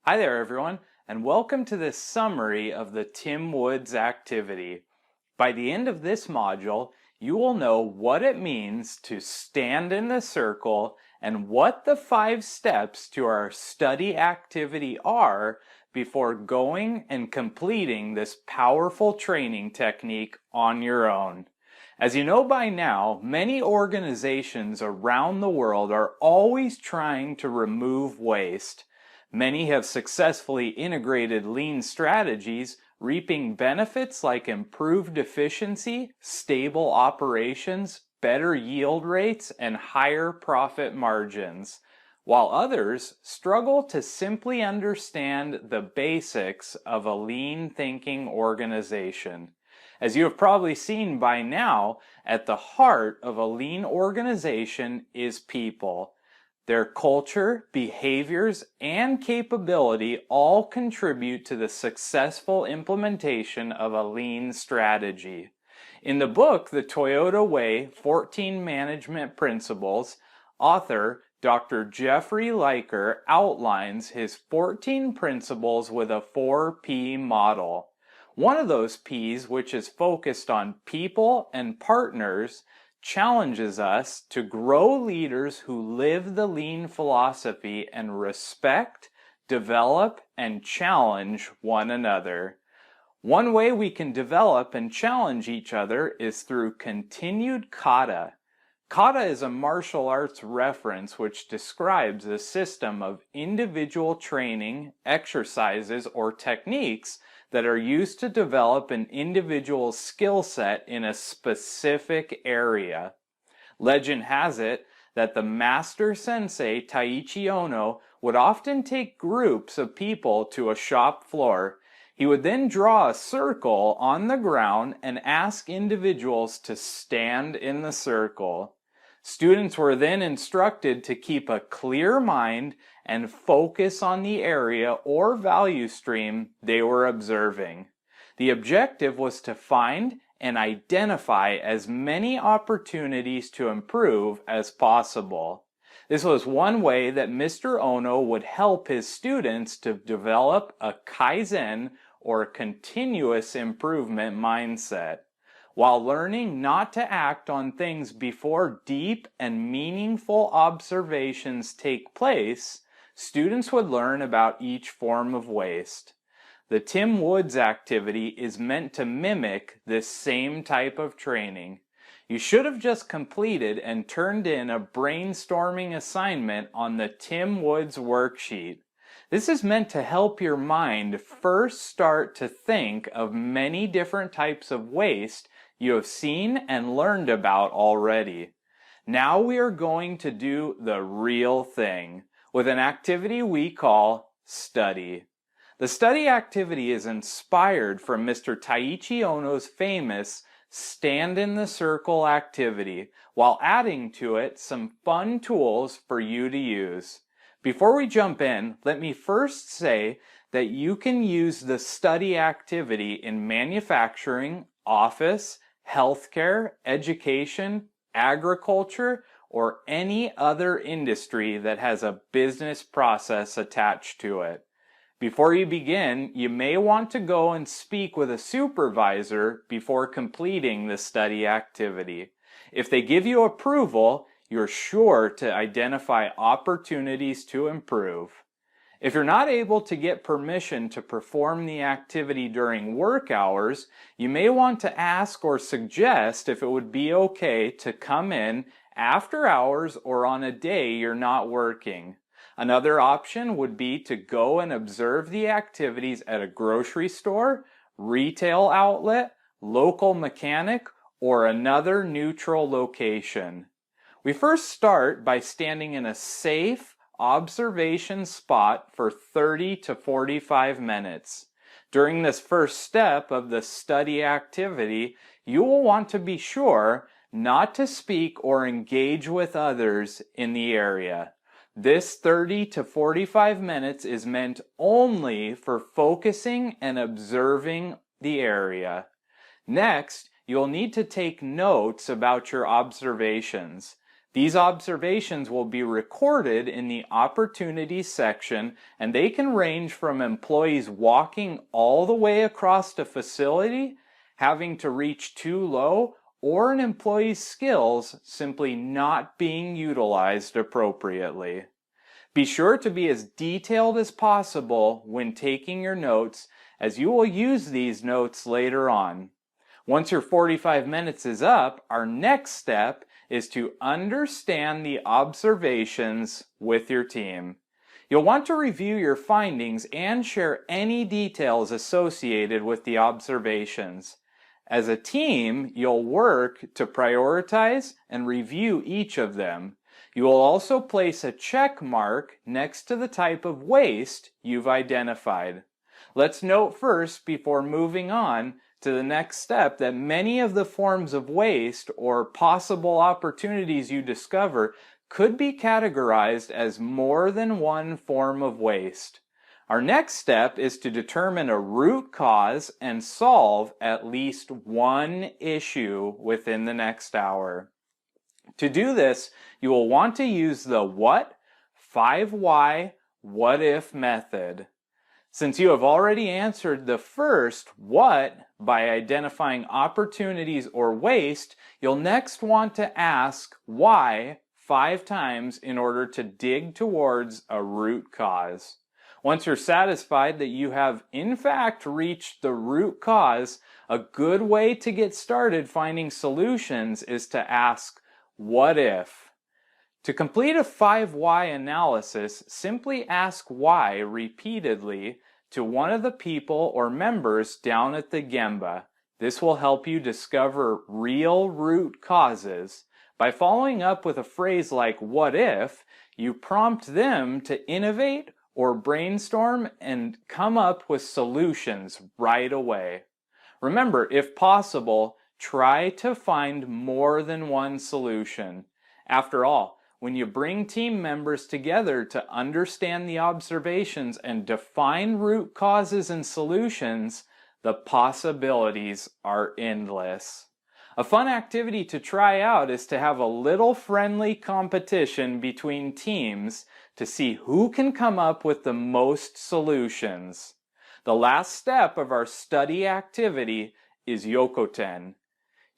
Hi there everyone, and welcome to this summary of the Tim Woods activity. By the end of this module, you will know what it means to stand in the circle and what the 5 steps to our study activity are before going and completing this powerful training technique on your own. As you know by now, many organizations around the world are always trying to remove waste. Many have successfully integrated lean strategies, reaping benefits like improved efficiency, stable operations, better yield rates, and higher profit margins, while others struggle to simply understand the basics of a lean thinking organization. As you have probably seen by now, at the heart of a lean organization is people. Their culture, behaviors, and capability all contribute to the successful implementation of a lean strategy. In the book, The Toyota Way, 14 Management Principles, author Dr. Jeffrey Liker outlines his 14 principles with a 4P model. One of those P's, which is focused on people and partners, challenges us to grow leaders who live the lean philosophy and respect, develop, and challenge one another. One way we can develop and challenge each other is through continued kata. Kata is a martial arts reference which describes a system of individual training, exercises, or techniques that are used to develop an individual's skill set in a specific area. Legend has it that the master sensei Taiichi Ohno would often take groups of people to a shop floor. He would then draw a circle on the ground and ask individuals to stand in the circle. Students were then instructed to keep a clear mind and focus on the area or value stream they were observing. The objective was to find and identify as many opportunities to improve as possible. This was one way that Mr. Ohno would help his students to develop a Kaizen or continuous improvement mindset. While learning not to act on things before deep and meaningful observations take place, students would learn about each form of waste. The Tim Woods activity is meant to mimic this same type of training. You should have just completed and turned in a brainstorming assignment on the Tim Woods worksheet. This is meant to help your mind first start to think of many different types of waste you have seen and learned about already. Now we are going to do the real thing with an activity we call study. The study activity is inspired from Mr. Taiichi Ohno's famous Stand in the Circle activity, while adding to it some fun tools for you to use. Before we jump in, let me first say that you can use the study activity in manufacturing, office, healthcare, education, agriculture, or any other industry that has a business process attached to it. Before you begin, you may want to go and speak with a supervisor before completing the study activity. If they give you approval, you're sure to identify opportunities to improve. If you're not able to get permission to perform the activity during work hours, you may want to ask or suggest if it would be okay to come in after hours or on a day you're not working. Another option would be to go and observe the activities at a grocery store, retail outlet, local mechanic, or another neutral location. We first start by standing in a safe observation spot for 30 to 45 minutes. During this first step of the study activity, you will want to be sure not to speak or engage with others in the area. This 30 to 45 minutes is meant only for focusing and observing the area. Next, you'll need to take notes about your observations. These observations will be recorded in the opportunities section, and they can range from employees walking all the way across the facility, having to reach too low, or an employee's skills simply not being utilized appropriately. Be sure to be as detailed as possible when taking your notes, as you will use these notes later on. Once your 45 minutes is up, our next step is to understand the observations with your team. You'll want to review your findings and share any details associated with the observations. As a team, you'll work to prioritize and review each of them. You will also place a check mark next to the type of waste you've identified. Let's note first, before moving on to the next step, that many of the forms of waste or possible opportunities you discover could be categorized as more than one form of waste. Our next step is to determine a root cause and solve at least one issue within the next hour. To do this, you will want to use the what, 5 why, what if method. Since you have already answered the first what by identifying opportunities or waste, you'll next want to ask why 5 times in order to dig towards a root cause. Once you're satisfied that you have in fact reached the root cause, a good way to get started finding solutions is to ask, what if? To complete a 5 why analysis, simply ask why repeatedly to one of the people or members down at the Gemba. This will help you discover real root causes. By following up with a phrase like what if, you prompt them to innovate or brainstorm and come up with solutions right away. Remember, if possible, try to find more than one solution. After all, when you bring team members together to understand the observations and define root causes and solutions, the possibilities are endless. A fun activity to try out is to have a little friendly competition between teams to see who can come up with the most solutions. The last step of our study activity is yokoten.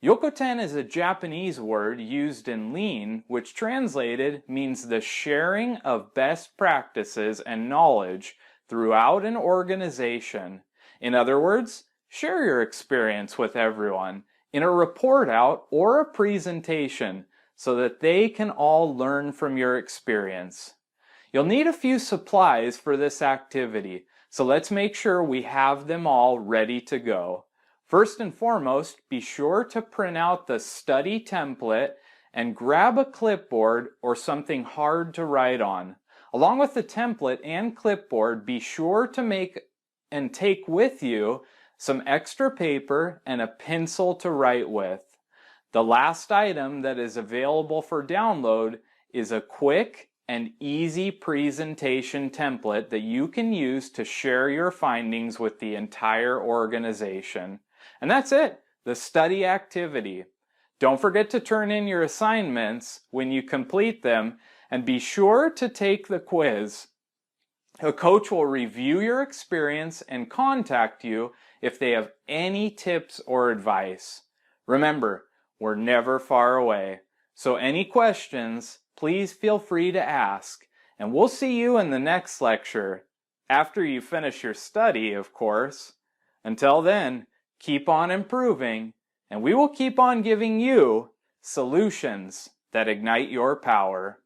Yokoten is a Japanese word used in Lean, which translated means the sharing of best practices and knowledge throughout an organization. In other words, share your experience with everyone in a report out or a presentation so that they can all learn from your experience. You'll need a few supplies for this activity, so let's make sure we have them all ready to go. First and foremost, be sure to print out the study template and grab a clipboard or something hard to write on. Along with the template and clipboard, be sure to make and take with you some extra paper and a pencil to write with. The last item that is available for download is a quick and easy presentation template that you can use to share your findings with the entire organization. And that's it, the study activity. Don't forget to turn in your assignments when you complete them, and be sure to take the quiz. A coach will review your experience and contact you if they have any tips or advice. Remember, we're never far away, so any questions, please feel free to ask, and we'll see you in the next lecture, after you finish your study, of course. Until then, keep on improving, and we will keep on giving you solutions that ignite your power.